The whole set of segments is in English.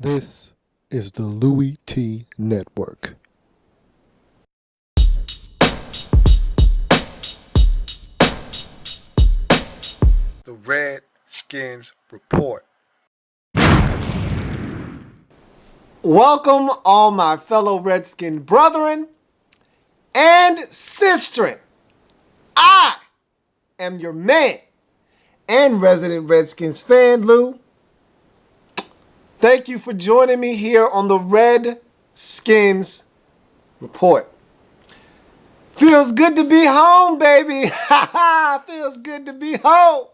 This is the Louie Tee Network. The Redskins Report. Welcome, all my fellow Redskin brethren and sistren. I am your man and resident Redskins fan, Lou. Thank you for joining me here on the Redskins Report. Feels good to be home, baby. Feels good to be home.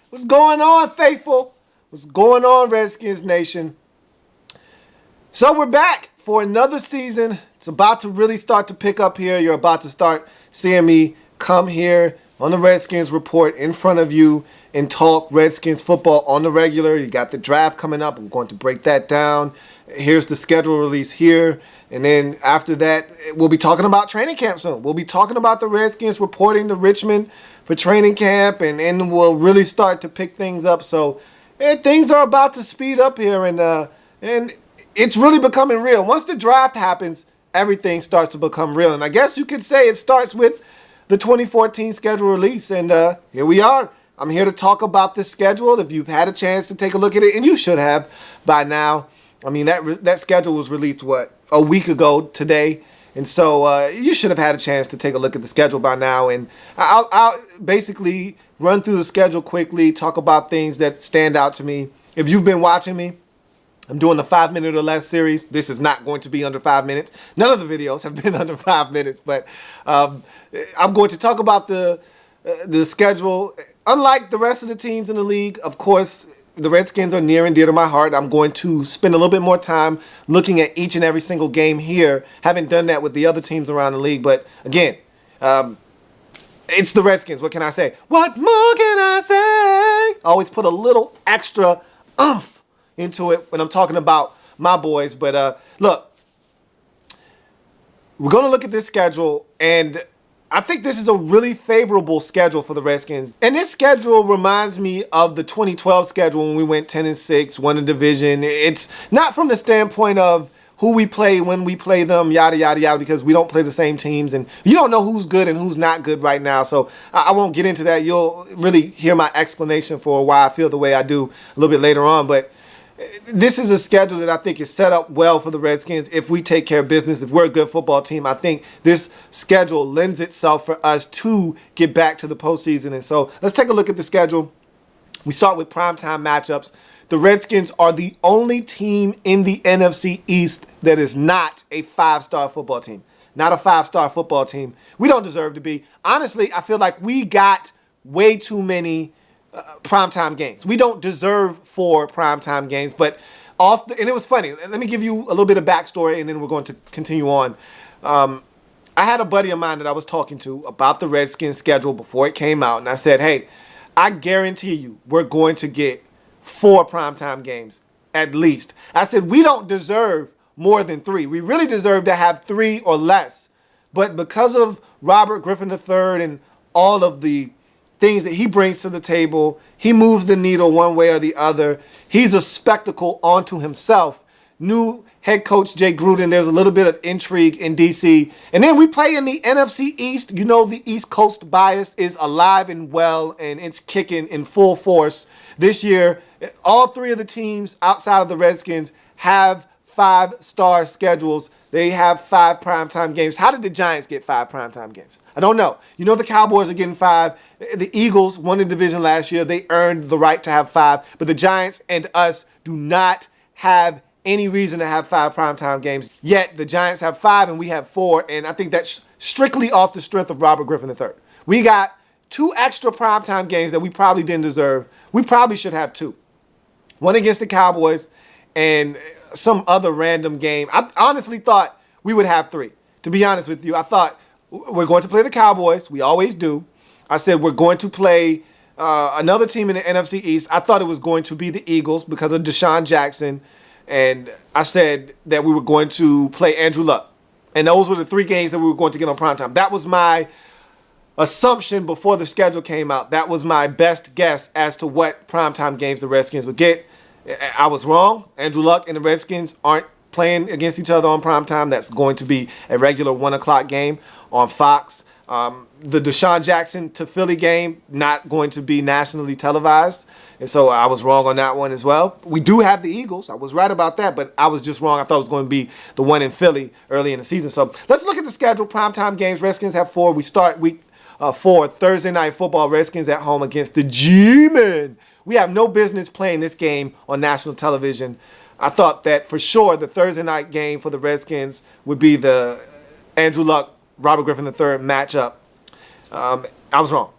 What's going on, faithful? What's going on, Redskins Nation? So we're back for another season. It's about to really start to pick up here. You're about to start seeing me come here on the Redskins Report in front of you and talk Redskins football on the regular. You got the draft coming up. I'm going to break that down. Here's the schedule release here. And then after that, we'll be talking about training camp soon. We'll be talking about the Redskins reporting to Richmond for training camp, and we'll really start to pick things up. So things are about to speed up here, and it's really becoming real. Once the draft happens, everything starts to become real. And I guess you could say it starts with the 2014 schedule release. And here we are. I'm here to talk about this schedule. If you've had a chance to take a look at it, and you should have by now. I mean, that schedule was released, a week ago today. And so you should have had a chance to take a look at the schedule by now. And I'll basically run through the schedule quickly, talk about things that stand out to me. If you've been watching me, I'm doing the 5-minute or less series. This is not going to be under 5 minutes. None of the videos have been under 5 minutes, but I'm going to talk about the schedule. Unlike the rest of the teams in the league, of course, the Redskins are near and dear to my heart. I'm going to spend a little bit more time looking at each and every single game here. Haven't done that with the other teams around the league, but again, it's the Redskins. What can I say? What more can I say? Always put a little extra oomph into it when I'm talking about my boys. But look, we're going to look at this schedule, and I think this is a really favorable schedule for the Redskins. And this schedule reminds me of the 2012 schedule when we went 10-6, won the division. It's not from the standpoint of who we play, when we play them, yada, yada, yada, because we don't play the same teams. And you don't know who's good and who's not good right now. So I won't get into that. You'll really hear my explanation for why I feel the way I do a little bit later on. But this is a schedule that I think is set up well for the Redskins. If we take care of business, if we're a good football team, I think this schedule lends itself for us to get back to the postseason. And so let's take a look at the schedule. We start with primetime matchups. The Redskins are the only team in the NFC East that is not a 5-star football team. Not a 5-star football team. We don't deserve to be. Honestly, I feel like we got way too many primetime games. We don't deserve 4 primetime games, but and it was funny. Let me give you a little bit of backstory, and then we're going to continue on. I had a buddy of mine that I was talking to about the Redskins schedule before it came out, and I said, hey, I guarantee you we're going to get 4 primetime games at least. I said, we don't deserve more than 3. We really deserve to have 3 or less. But because of Robert Griffin III and all of the things that he brings to the table, he moves the needle one way or the other. He's a spectacle onto himself. New head coach Jay Gruden, there's a little bit of intrigue in DC. And then we play in the NFC East. You know, the East Coast bias is alive and well, and it's kicking in full force. This year, all 3 of the teams outside of the Redskins have 5-star schedules. They have 5 primetime games. How did the Giants get 5 primetime games? I don't know. You know, the Cowboys are getting 5. The Eagles won the division last year. They earned the right to have 5. But the Giants and us do not have any reason to have 5 primetime games. Yet the Giants have 5 and we have 4. And I think that's strictly off the strength of Robert Griffin III. We got 2 extra primetime games that we probably didn't deserve. We probably should have 2. One against the Cowboys and some other random game. I honestly thought we would have 3. To be honest with you, I thought we're going to play the Cowboys. We always do. I said we're going to play another team in the NFC East. I thought it was going to be the Eagles because of Deshaun Jackson. And I said that we were going to play Andrew Luck. And those were the 3 games that we were going to get on primetime. That was my assumption before the schedule came out. That was my best guess as to what primetime games the Redskins would get. I was wrong. Andrew Luck and the Redskins aren't playing against each other on primetime. That's going to be a regular 1 o'clock game on Fox. The Deshaun Jackson to Philly game, not going to be nationally televised. And so I was wrong on that one as well. We do have the Eagles. I was right about that, but I was just wrong. I thought it was going to be the one in Philly early in the season. So let's look at the schedule. Primetime games. Redskins have 4. We start week 4, Thursday Night Football. Redskins at home against the G-Men. We have no business playing this game on national television. I thought that for sure the Thursday night game for the Redskins would be the Andrew Luck, Robert Griffin III matchup. I was wrong.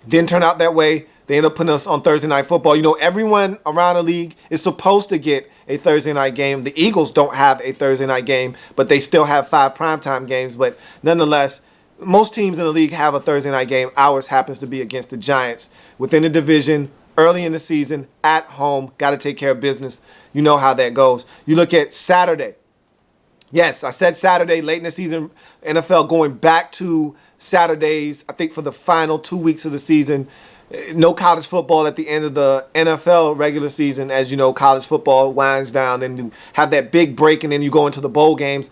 Didn't turn out that way. They ended up putting us on Thursday Night Football. You know, everyone around the league is supposed to get a Thursday night game. The Eagles don't have a Thursday night game, but they still have 5 primetime games. But nonetheless, most teams in the league have a Thursday night game. Ours happens to be against the Giants within the division, early in the season, at home. Got to take care of business. You know how that goes. You look at Saturday. Yes, I said Saturday, late in the season, NFL going back to Saturdays, I think for the final 2 weeks of the season. No college football at the end of the NFL regular season. As you know, college football winds down and you have that big break and then you go into the bowl games.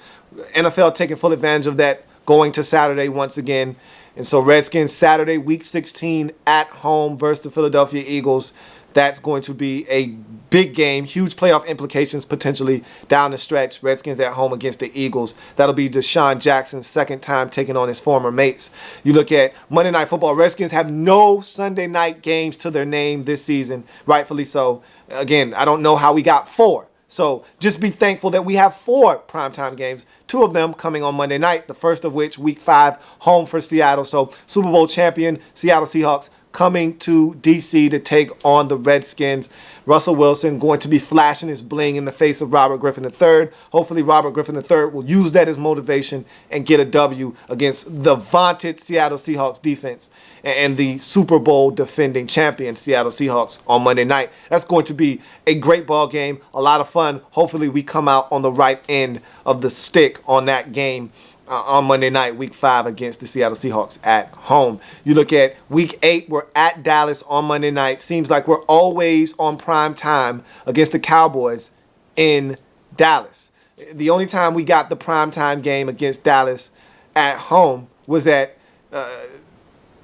NFL taking full advantage of that, going to Saturday once again. And so Redskins Saturday, week 16 at home versus the Philadelphia Eagles. That's going to be a big game, huge playoff implications potentially down the stretch. Redskins at home against the Eagles. That'll be Deshaun Jackson's second time taking on his former mates. You look at Monday Night Football. Redskins have no Sunday night games to their name this season, rightfully so. Again, I don't know how we got 4. So just be thankful that we have 4 primetime games, 2 of them coming on Monday night, the first of which, week 5, home for Seattle. So Super Bowl champion Seattle Seahawks coming to D.C. to take on the Redskins. Russell Wilson going to be flashing his bling in the face of Robert Griffin III. Hopefully Robert Griffin III will use that as motivation and get a W against the vaunted Seattle Seahawks defense and the Super Bowl defending champion Seattle Seahawks on Monday night. That's going to be a great ball game, a lot of fun. Hopefully we come out on the right end of the stick on that game on Monday night, week 5 against the Seattle Seahawks at home. You look at week 8, we're at Dallas on Monday night. Seems like we're always on prime time against the Cowboys in Dallas. The only time we got the prime time game against Dallas at home was in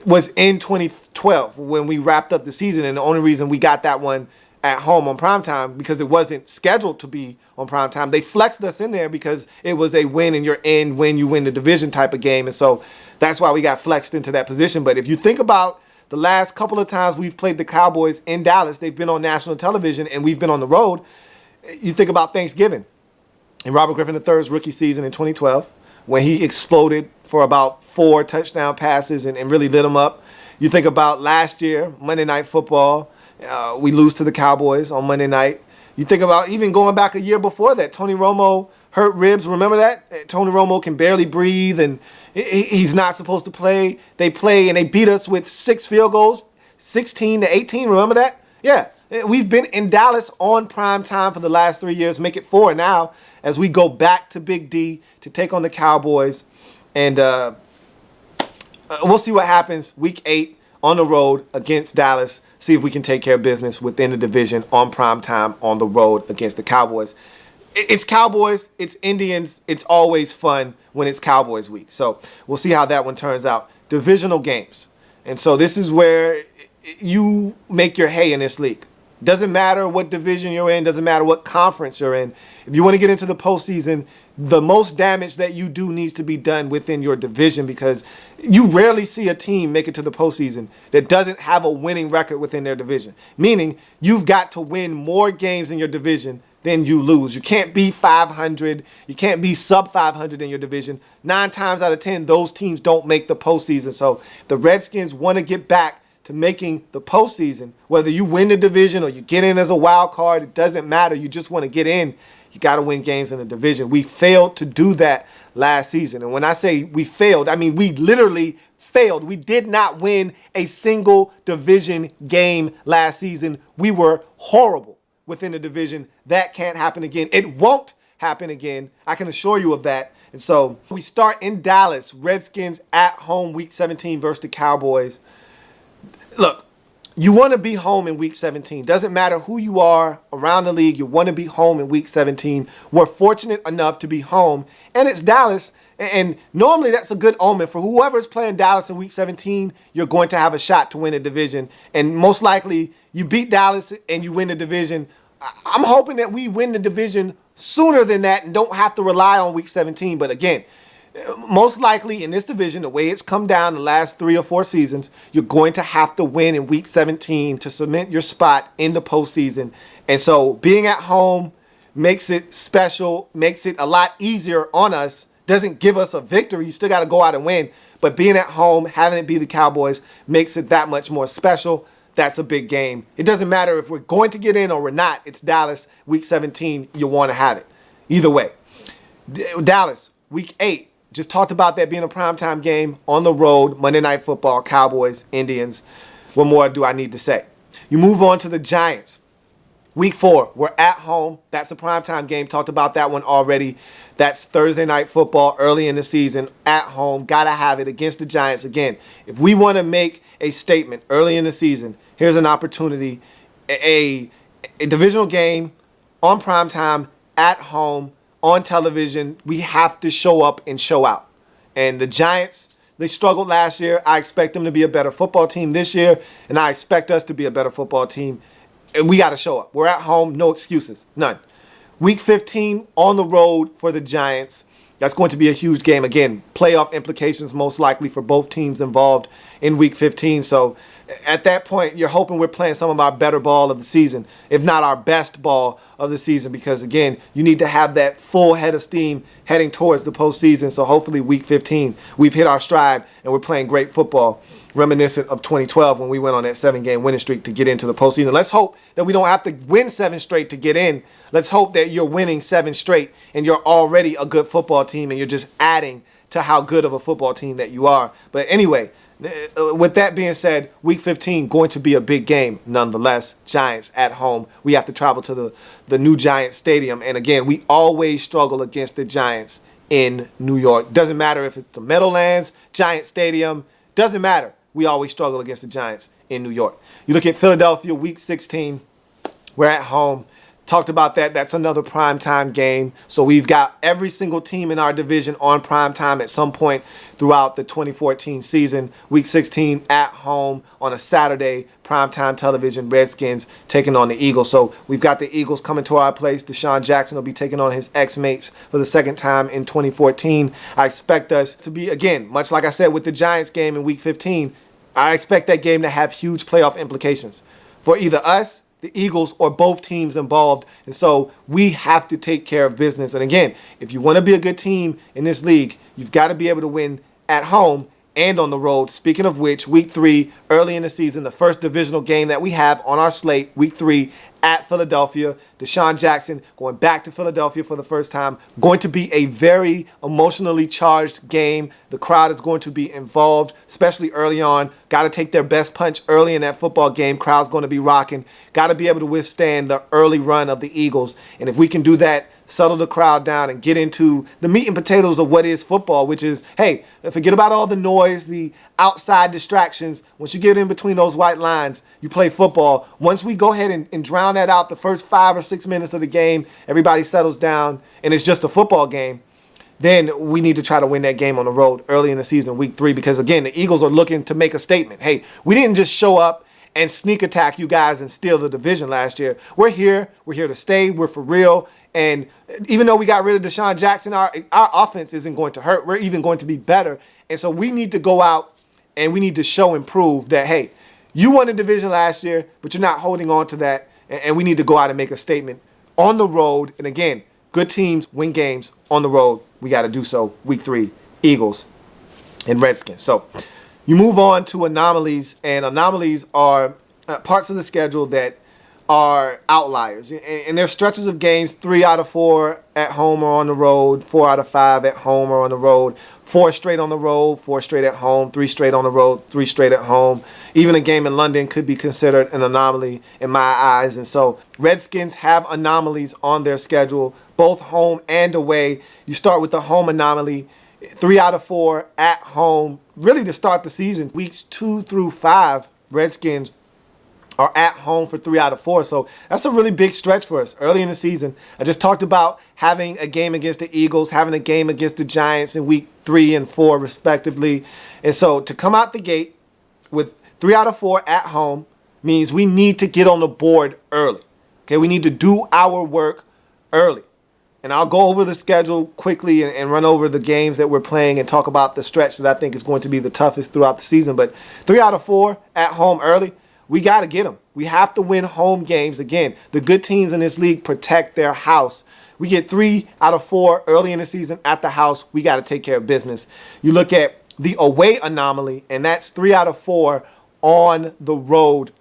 2012 when we wrapped up the season, and the only reason we got that one at home on primetime because it wasn't scheduled to be on primetime. They flexed us in there because it was a win and you're in when you win the division type of game. And so that's why we got flexed into that position. But if you think about the last couple of times we've played the Cowboys in Dallas, they've been on national television and we've been on the road. You think about Thanksgiving and Robert Griffin III's rookie season in 2012 when he exploded for about 4 touchdown passes and really lit them up. You think about last year, Monday Night Football. We lose to the Cowboys on Monday night. You think about even going back a year before that, Tony Romo hurt ribs. Remember that? Tony Romo can barely breathe and he's not supposed to play. They play and they beat us with 6 field goals, 16-18. Remember that? Yeah. We've been in Dallas on prime time for the last 3 years. Make it 4 now as we go back to Big D to take on the Cowboys. And we'll see what happens week 8 on the road against Dallas. See if we can take care of business within the division on prime time on the road against the Cowboys. It's Cowboys, it's Indians. It's always fun when it's Cowboys week. So we'll see how that one turns out. Divisional games. And so this is where you make your hay in this league. Doesn't matter what division you're in. Doesn't matter what conference you're in. If you want to get into the postseason, the most damage that you do needs to be done within your division because you rarely see a team make it to the postseason that doesn't have a winning record within their division. Meaning you've got to win more games in your division than you lose. You can't be 500. You can't be sub 500 in your division. 9 times out of 10, those teams don't make the postseason. So if the Redskins want to get back to making the postseason, whether you win the division or you get in as a wild card, it doesn't matter. You just want to get in. You got to win games in the division. We failed to do that last season. And when I say we failed, I mean we literally failed. We did not win a single division game last season. We were horrible within the division. That can't happen again. It won't happen again. I can assure you of that. And so we start in Dallas. Redskins at home week 17 versus the Cowboys. Look, You want to be home in week 17. Doesn't matter who you are around the league. You want to be home in week 17. We're fortunate enough to be home, and it's Dallas. And normally that's a good omen for whoever's playing Dallas in week 17. You're going to have a shot to win a division, and most likely you beat Dallas and you win the division. I'm hoping that we win the division sooner than that and don't have to rely on week 17. But again, most likely in this division, the way it's come down the last 3 or 4 seasons, you're going to have to win in week 17 to cement your spot in the postseason. And so being at home makes it special, makes it a lot easier on us. Doesn't give us a victory. You still got to go out and win. But being at home, having it be the Cowboys, makes it that much more special. That's a big game. It doesn't matter if we're going to get in or we're not. It's Dallas, week 17. You want to have it. Either way. Dallas, week 8. Just talked about that being a primetime game on the road, Monday Night Football, Cowboys, Indians. What more do I need to say? You move on to the Giants. Week 4, we're at home. That's a primetime game. Talked about that one already. That's Thursday Night Football early in the season at home. Got to have it against the Giants. Again, if we want to make a statement early in the season, here's an opportunity. A divisional game on primetime at home on television. We have to show up and show out. And the Giants, they struggled last year. I expect them to be a better football team this year, and I expect us to be a better football team. And we got to show up. We're at home, no excuses, none. Week 15 on the road for the Giants. That's going to be a huge game. Again, playoff implications most likely for both teams involved in Week 15. So at that point, you're hoping we're playing some of our better ball of the season, if not our best ball of the season, because, again, you need to have that full head of steam heading towards the postseason. So hopefully Week 15, we've hit our stride and we're playing great football, reminiscent of 2012 when we went on that 7-game winning streak to get into the postseason. Let's hope that we don't have to win 7 straight to get in. Let's hope that you're winning 7 straight and you're already a good football team and you're just adding to how good of a football team that you are. But anyway, with that being said, Week 15 going to be a big game nonetheless. Giants at home. We have to travel to the new Giants Stadium. And again, we always struggle against the Giants in New York. Doesn't matter if it's the Meadowlands, Giant Stadium. Doesn't matter. We always struggle against the Giants in New York. You look at Philadelphia, Week 16. We're at home. Talked about that. That's another primetime game. So we've got every single team in our division on primetime at some point throughout the 2014 season. Week 16 at home on a Saturday, primetime television. Redskins taking on the Eagles. So we've got the Eagles coming to our place. Deshaun Jackson will be taking on his ex-mates for the second time in 2014. I expect us to be, again, much like I said with the Giants game in Week 15, I expect that game to have huge playoff implications for either us, the Eagles, or both teams involved. And so we have to take care of business. And again, if you want to be a good team in this league, you've got to be able to win at home and on the road. Speaking of which, Week 3, early in the season, the first divisional game that we have on our slate, Week 3 at Philadelphia. Deshaun Jackson going back to Philadelphia for the first time. Going to be a very emotionally charged game. The crowd is going to be involved, especially early on. Got to take their best punch early in that football game. Crowd's going to be rocking. Got to be able to withstand the early run of the Eagles. And if we can do that, settle the crowd down and get into the meat and potatoes of what is football, which is, hey, forget about all the noise, the outside distractions. Once you get in between those white lines, you play football. Once we go ahead and drown that out the first 5 or 6 minutes of the game, everybody settles down and it's just a football game, then we need to try to win that game on the road early in the season, Week 3, because, again, the Eagles are looking to make a statement. Hey, we didn't just show up and sneak attack you guys and steal the division last year. We're here. We're here to stay. We're for real. And even though we got rid of Deshaun Jackson, our offense isn't going to hurt. We're even going to be better. And so we need to go out and we need to show and prove that, hey, you won the division last year, but you're not holding on to that. And we need to go out and make a statement on the road. And again, good teams win games on the road. We got to do so. Week 3, Eagles and Redskins. So you move on to anomalies, and anomalies are parts of the schedule that are outliers. And there's stretches of games, 3 out of 4 at home or on the road, 4 out of 5 at home or on the road, 4 straight on the road, 4 straight at home, 3 straight on the road, 3 straight at home. Even a game in London could be considered an anomaly in my eyes. And so Redskins have anomalies on their schedule, both home and away. You start with the home anomaly, 3 out of 4 at home, really to start the season. Weeks 2 through 5, Redskins are at home for 3 out of 4. So that's a really big stretch for us early in the season. I just talked about having a game against the Eagles, having a game against the Giants in week 3 and 4 respectively. And so to come out the gate with 3 out of 4 at home means we need to get on the board early. Okay, we need to do our work early. And I'll go over the schedule quickly and run over the games that we're playing and talk about the stretch that I think is going to be the toughest throughout the season. But 3 out of 4 at home early, we got to get them. We have to win home games. Again, the good teams in this league protect their house. We get 3 out of 4 early in the season at the house. We got to take care of business. You look at the away anomaly, and that's 3 out of 4 on the road,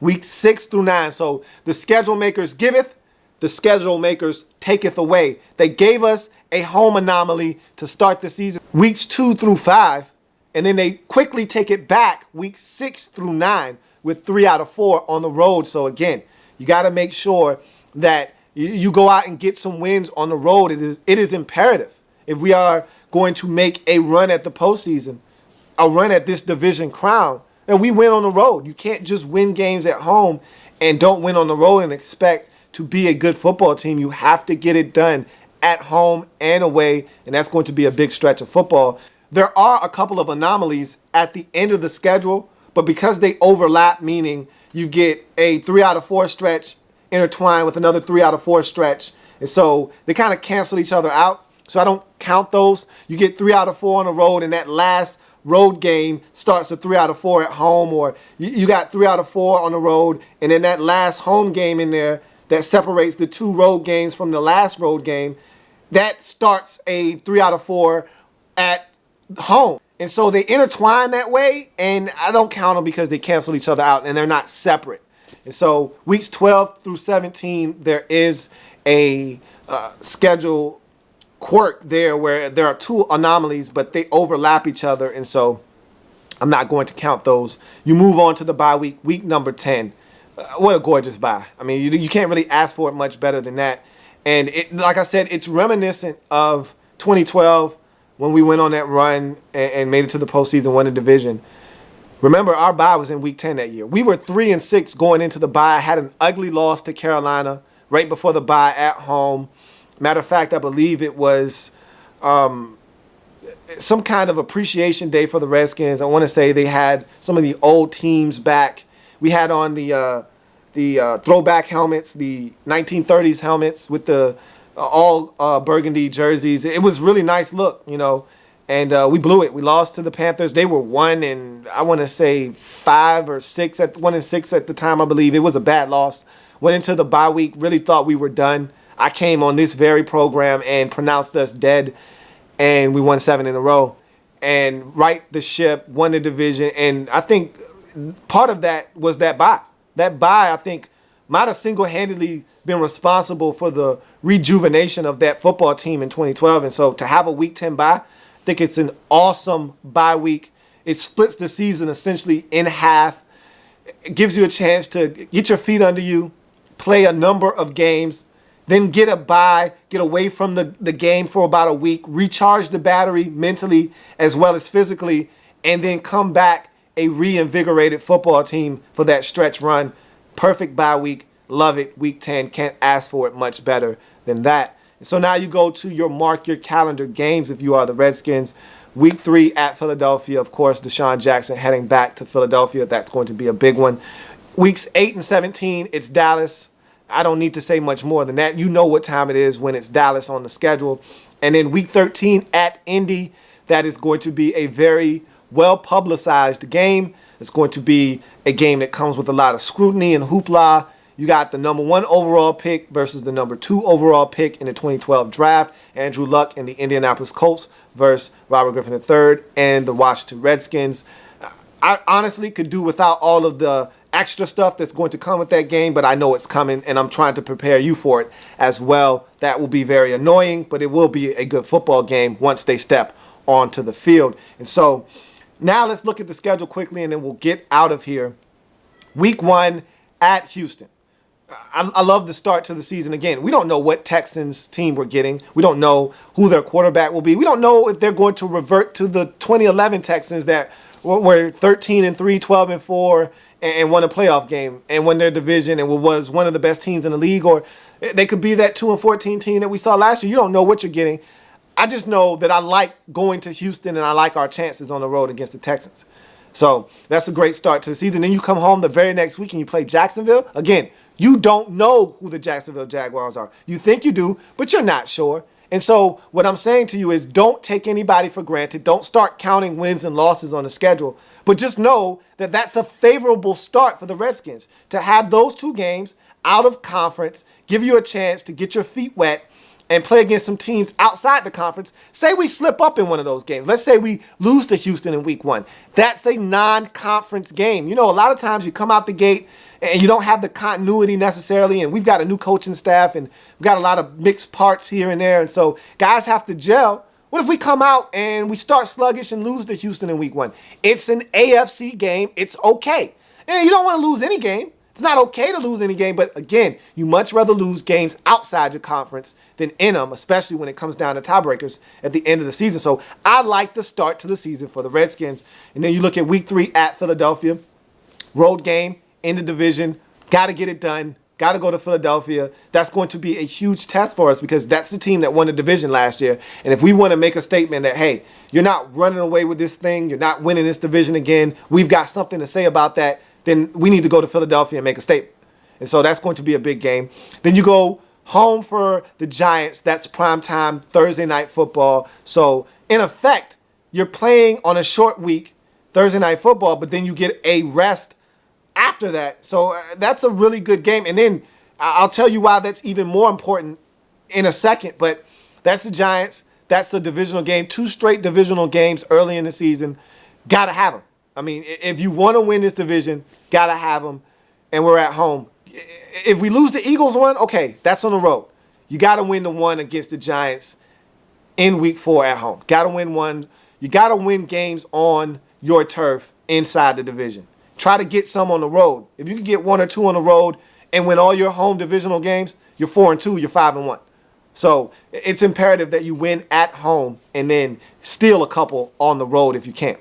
week 6 through 9. So the schedule makers giveth, the schedule makers taketh away. They gave us a home anomaly to start the season, weeks 2 through 5, and then they quickly take it back weeks 6 through 9 with 3 out of 4 on the road. So again, you got to make sure that you go out and get some wins on the road. It is imperative if we are going to make a run at the postseason, a run at this division crown, and we win on the road. You can't just win games at home and don't win on the road and expect to be a good football team. You have to get it done at home and away, and that's going to be a big stretch of football. There are a couple of anomalies at the end of the schedule, but because they overlap, meaning you get a 3 out of 4 stretch intertwined with another 3 out of 4 stretch, and so they kind of cancel each other out. So I don't count those. You get 3 out of 4 on the road, and that last road game starts with 3 out of 4 at home, or you got 3 out of 4 on the road, and then that last home game in there that separates the 2 road games from the last road game, that starts a 3 out of 4 at home. And so they intertwine that way, and I don't count them because they cancel each other out and they're not separate. And so weeks 12 through 17, there is a schedule quirk there where there are 2 anomalies, but they overlap each other. And so I'm not going to count those. You move on to the bye week, week number 10. What a gorgeous bye. I mean, you can't really ask for it much better than that. And like I said, it's reminiscent of 2012 when we went on that run and made it to the postseason, won the division. Remember, our bye was in week 10 that year. We were 3-6 going into the bye. I had an ugly loss to Carolina right before the bye at home. Matter of fact, I believe it was some kind of appreciation day for the Redskins. I want to say they had some of the old teams back. We had on the throwback helmets, the 1930s helmets with the all burgundy jerseys. It was really nice look, you know, and we blew it. We lost to the Panthers. They were 1-6 at the time, I believe. It was a bad loss. Went into the bye week, really thought we were done. I came on this very program and pronounced us dead, and we won 7 in a row and right the ship, won the division. And I think part of that was that bye. That bye, I think, might have single-handedly been responsible for the rejuvenation of that football team in 2012. And so to have a week 10 bye, I think it's an awesome bye week. It splits the season essentially in half. It gives you a chance to get your feet under you, play a number of games, then get a bye, get away from the game for about a week, recharge the battery mentally as well as physically, and then come back a reinvigorated football team for that stretch run. Perfect bye week. Love it. Week 10. Can't ask for it much better than that. So now you go to your mark your calendar games if you are the Redskins. Week 3 at Philadelphia. Of course, Deshaun Jackson heading back to Philadelphia. That's going to be a big one. Weeks 8 and 17, it's Dallas. I don't need to say much more than that. You know what time it is when it's Dallas on the schedule. And then week 13 at Indy. That is going to be a very well-publicized game. It's going to be a game that comes with a lot of scrutiny and hoopla. You got the number 1 overall pick versus the number 2 overall pick in the 2012 draft. Andrew Luck and the Indianapolis Colts versus Robert Griffin III and the Washington Redskins. I honestly could do without all of the extra stuff that's going to come with that game, but I know it's coming, and I'm trying to prepare you for it as well. That will be very annoying, but it will be a good football game once they step onto the field. And so now let's look at the schedule quickly, and then we'll get out of here. Week 1 at Houston. I love the start to the season. Again, we don't know what Texans team we're getting. We don't know who their quarterback will be. We don't know if they're going to revert to the 2011 Texans that were 13-3, 12-4, and won a playoff game and won their division and was one of the best teams in the league, or they could be that 2-14 team that we saw last year. You don't know what you're getting. I just know that I like going to Houston and I like our chances on the road against the Texans. So that's a great start to the season. Then you come home the very next week and you play Jacksonville. Again, you don't know who the Jacksonville Jaguars are. You think you do, but you're not sure. And so what I'm saying to you is don't take anybody for granted. Don't start counting wins and losses on the schedule. But just know that that's a favorable start for the Redskins to have those two games out of conference, give you a chance to get your feet wet and play against some teams outside the conference. Say we slip up in one of those games. Let's say we lose to Houston in week 1. That's a non-conference game. You know, a lot of times you come out the gate and you don't have the continuity necessarily, and we've got a new coaching staff and we've got a lot of mixed parts here and there, and so guys have to gel. What if we come out and we start sluggish and lose to Houston in week 1? It's an AFC game. It's okay. And you don't want to lose any game. It's not okay to lose any game, but again, you much rather lose games outside your conference than in them, especially when it comes down to tiebreakers at the end of the season. So I like the start to the season for the Redskins. And then you look at week 3 at Philadelphia, road game in the division, got to get it done, got to go to Philadelphia. That's going to be a huge test for us because that's the team that won the division last year. And if we want to make a statement that, hey, you're not running away with this thing, you're not winning this division again, we've got something to say about that, then we need to go to Philadelphia and make a statement. And so that's going to be a big game. Then you go home for the Giants. That's primetime Thursday night football. So in effect, you're playing on a short week, Thursday night football, but then you get a rest after that. So that's a really good game. And then I'll tell you why that's even more important in a second, but that's the Giants. That's a divisional game, 2 straight divisional games early in the season. Got to have them. I mean, if you want to win this division, got to have them, and we're at home. If we lose the Eagles one, okay, that's on the road. You got to win the one against the Giants in week 4 at home. Got to win one. You got to win games on your turf inside the division. Try to get some on the road. If you can get 1 or 2 on the road and win all your home divisional games, you're 4-2, you're 5-1. So it's imperative that you win at home and then steal a couple on the road if you can.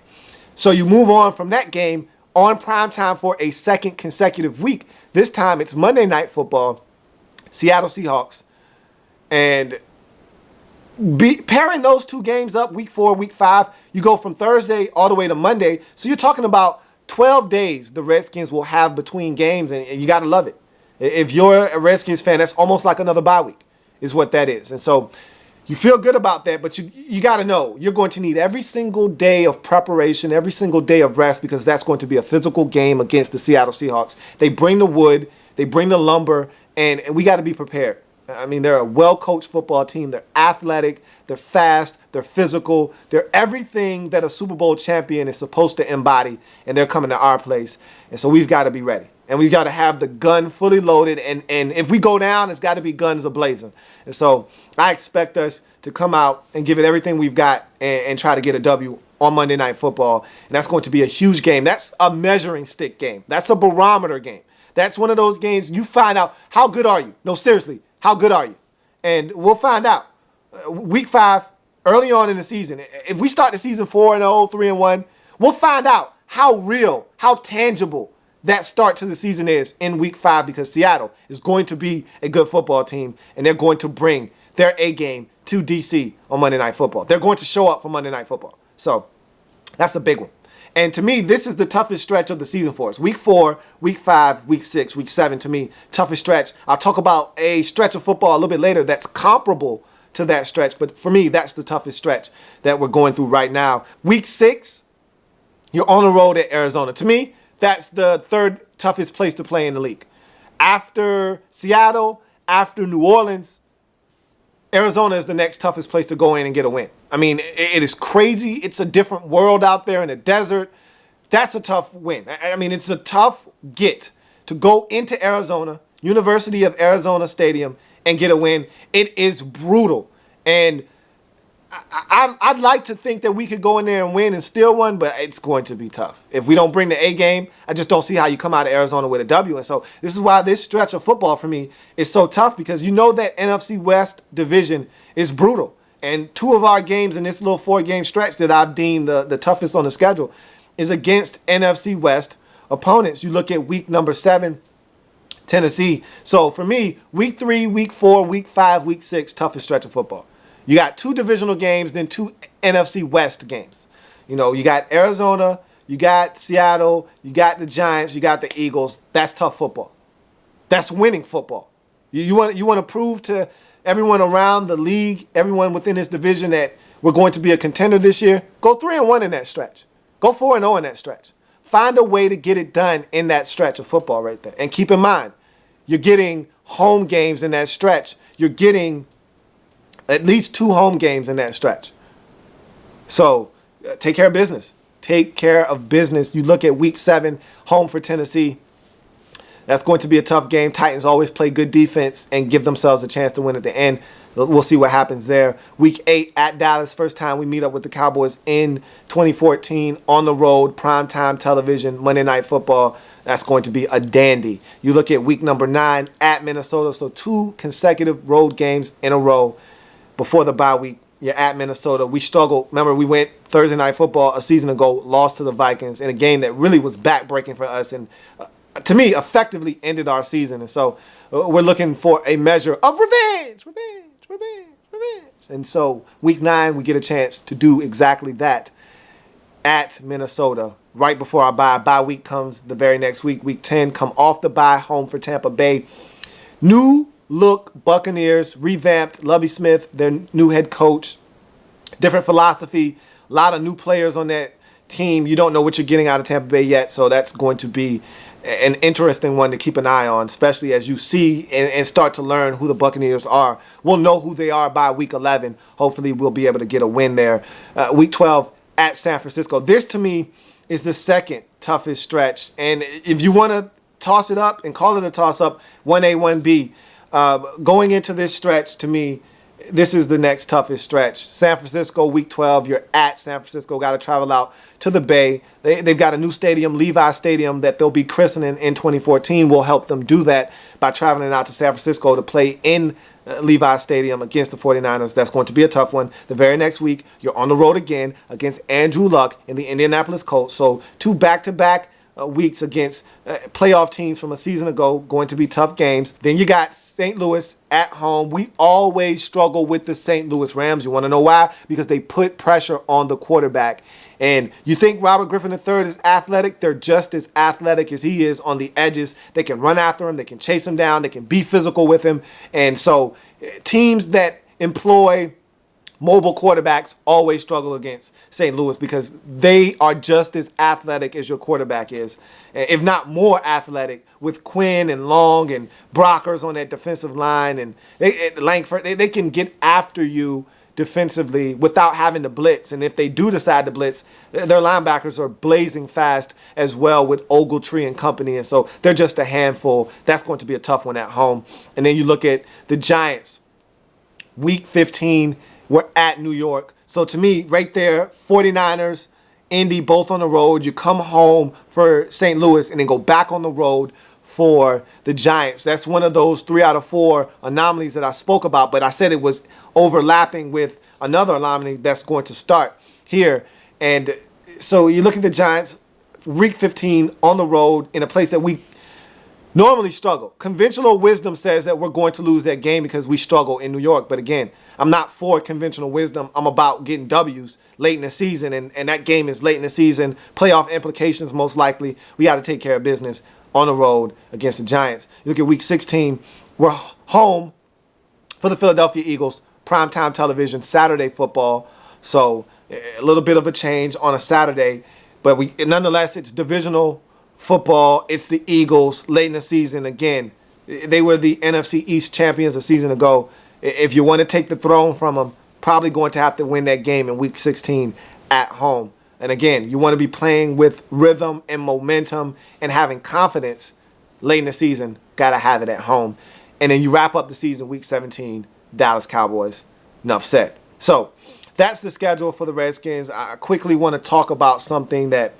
So you move on from that game on primetime for a second consecutive week. This time it's Monday Night Football, Seattle Seahawks. And pairing those 2 games up, week 4, week 5, you go from Thursday all the way to Monday. So you're talking about 12 days the Redskins will have between games, and you got to love it. If you're a Redskins fan, that's almost like another bye week is what that is. And so you feel good about that, but you got to know you're going to need every single day of preparation, every single day of rest, because that's going to be a physical game against the Seattle Seahawks. They bring the wood, they bring the lumber, and we got to be prepared. I mean, they're a well-coached football team. They're athletic, they're fast, they're physical. They're everything that a Super Bowl champion is supposed to embody, and they're coming to our place. And so we've got to be ready. And we've got to have the gun fully loaded. And if we go down, it's got to be guns a-blazing. And so I expect us to come out and give it everything we've got and try to get a W on Monday Night Football. And that's going to be a huge game. That's a measuring stick game. That's a barometer game. That's one of those games you find out, how good are you? No, seriously, how good are you? And we'll find out. Week 5, early on in the season, if we start the season 4-0, 3-1, we'll find out how real, how tangible that start to the season is in week 5, because Seattle is going to be a good football team and they're going to bring their A game to DC on Monday Night Football. They're going to show up for Monday Night Football. So that's a big one. And to me, this is the toughest stretch of the season for us. Week 4, week 5, week 6, week 7, to me, toughest stretch. I'll talk about a stretch of football a little bit later that's comparable to that stretch. But for me, that's the toughest stretch that we're going through right now. Week 6, you're on the road at Arizona. To me, that's the 3rd toughest place to play in the league. After Seattle, after New Orleans, Arizona is the next toughest place to go in and get a win. I mean, it is crazy. It's a different world out there in the desert. That's a tough win. I mean, it's a tough get to go into Arizona, University of Arizona Stadium, and get a win. It is brutal. And I'd like to think that we could go in there and win and steal one, but it's going to be tough. If we don't bring the A game, I just don't see how you come out of Arizona with a W. And so this is why this stretch of football for me is so tough, because you know that NFC West division is brutal. And 2 of our games in this little 4-game stretch that I've deemed the toughest on the schedule is against NFC West opponents. You look at week number 7, Tennessee. So for me, week 3, week 4, week 5, week 6, toughest stretch of football. You got 2 divisional games, then 2 NFC West games. You know, you got Arizona, you got Seattle, you got the Giants, you got the Eagles. That's tough football. That's winning football. You want to prove to everyone around the league, everyone within this division, that we're going to be a contender this year. Go 3-1 in that stretch. Go 4-0 in that stretch. Find a way to get it done in that stretch of football right there. And keep in mind, you're getting home games in that stretch. You're getting at least 2 home games in that stretch. So take care of business. Take care of business. You look at week 7, home for Tennessee. That's going to be a tough game. Titans always play good defense and give themselves a chance to win at the end. We'll see what happens there. Week 8 at Dallas. First time we meet up with the Cowboys in 2014 on the road, primetime television, Monday Night Football. That's going to be a dandy. You look at week number 9 at Minnesota. So 2 consecutive road games in a row before the bye week. You're at Minnesota. We struggled. Remember, we went Thursday Night Football a season ago, lost to the Vikings in a game that really was backbreaking for us and, to me, effectively ended our season. And so we're looking for a measure of revenge. And so week 9, we get a chance to do exactly that at Minnesota right before our bye. Bye week comes the very next week. Week 10, come off the bye, home for Tampa Bay. New look Buccaneers, revamped. Lovie Smith, their new head coach. Different philosophy. A lot of new players on that team. You don't know what you're getting out of Tampa Bay yet, so that's going to be an interesting one to keep an eye on, especially as you see and start to learn who the Buccaneers are. We'll know who they are by week 11. Hopefully we'll be able to get a win there. Week 12 at San Francisco. This, to me, is the second toughest stretch. And if you want to toss it up and call it a toss-up, 1A, 1B, going into this stretch, to me, this is the next toughest stretch. San Francisco, week 12, you're at San Francisco, got to travel out to the Bay. They've got a new stadium, Levi Stadium, that they'll be christening in 2014. We'll help them do that by traveling out to San Francisco to play in Levi Stadium against the 49ers. That's going to be a tough one. The very next week, you're on the road again against Andrew Luck in the Indianapolis Colts. So 2 back-to-back weeks against playoff teams from a season ago, going to be tough games. Then you got St. Louis at home. We always struggle with the St. Louis Rams. You want to know why? Because they put pressure on the quarterback. And you think Robert Griffin III is athletic? They're just as athletic as he is on the edges. They can run after him. They can chase him down. They can be physical with him. And so teams that employ mobile quarterbacks always struggle against St. Louis because they are just as athletic as your quarterback is, if not more athletic, with Quinn and Long and Brockers on that defensive line and Langford. They can get after you defensively without having to blitz. And if they do decide to blitz, their linebackers are blazing fast as well with Ogletree and company. And so they're just a handful. That's going to be a tough one at home. And then you look at the Giants. Week 15, we're at New York. So to me, right there, 49ers, Indy, both on the road. You come home for St. Louis and then go back on the road for the Giants. That's one of those 3 out of 4 anomalies that I spoke about, but I said it was overlapping with another anomaly that's going to start here. And so you look at the Giants, week 15 on the road in a place that we normally struggle. Conventional wisdom says that we're going to lose that game because we struggle in New York. But again, I'm not for conventional wisdom. I'm about getting W's late in the season, and that game is late in the season. Playoff implications most likely. We got to take care of business on the road against the Giants. You look at week 16, we're home for the Philadelphia Eagles, primetime television, Saturday football. So a little bit of a change on a Saturday, but nonetheless, it's divisional football. It's the Eagles late in the season. Again, they were the NFC East champions a season ago. If you want to take the throne from them, probably going to have to win that game in week 16 at home. And again, you want to be playing with rhythm and momentum and having confidence late in the season. Got to have it at home. And then you wrap up the season week 17, Dallas Cowboys. Enough said. So that's the schedule for the Redskins. I quickly want to talk about something that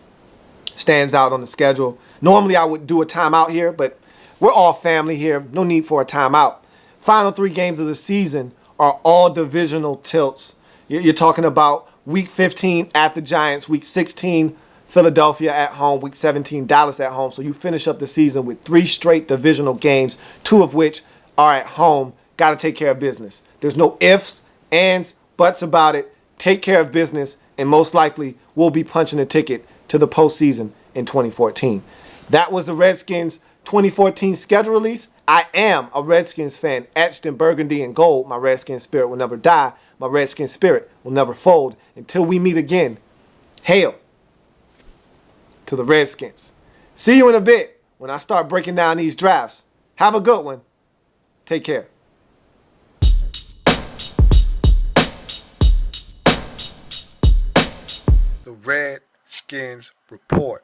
stands out on the schedule. Normally I would do a timeout here, but we're all family here. No need for a timeout. Final 3 games of the season are all divisional tilts. You're talking about week 15 at the Giants, week 16 Philadelphia at home, week 17, Dallas at home. So you finish up the season with 3 straight divisional games, 2 of which are at home. Got to take care of business. There's no ifs, ands, buts about it. Take care of business, and most likely we'll be punching a ticket to the postseason in 2014. That was the Redskins 2014 schedule release. I am a Redskins fan, etched in burgundy and gold. My Redskins spirit will never die. My Redskins spirit will never fold. Until we meet again, hail to the Redskins. See you in a bit when I start breaking down these drafts. Have a good one. Take care. The Redskins Report.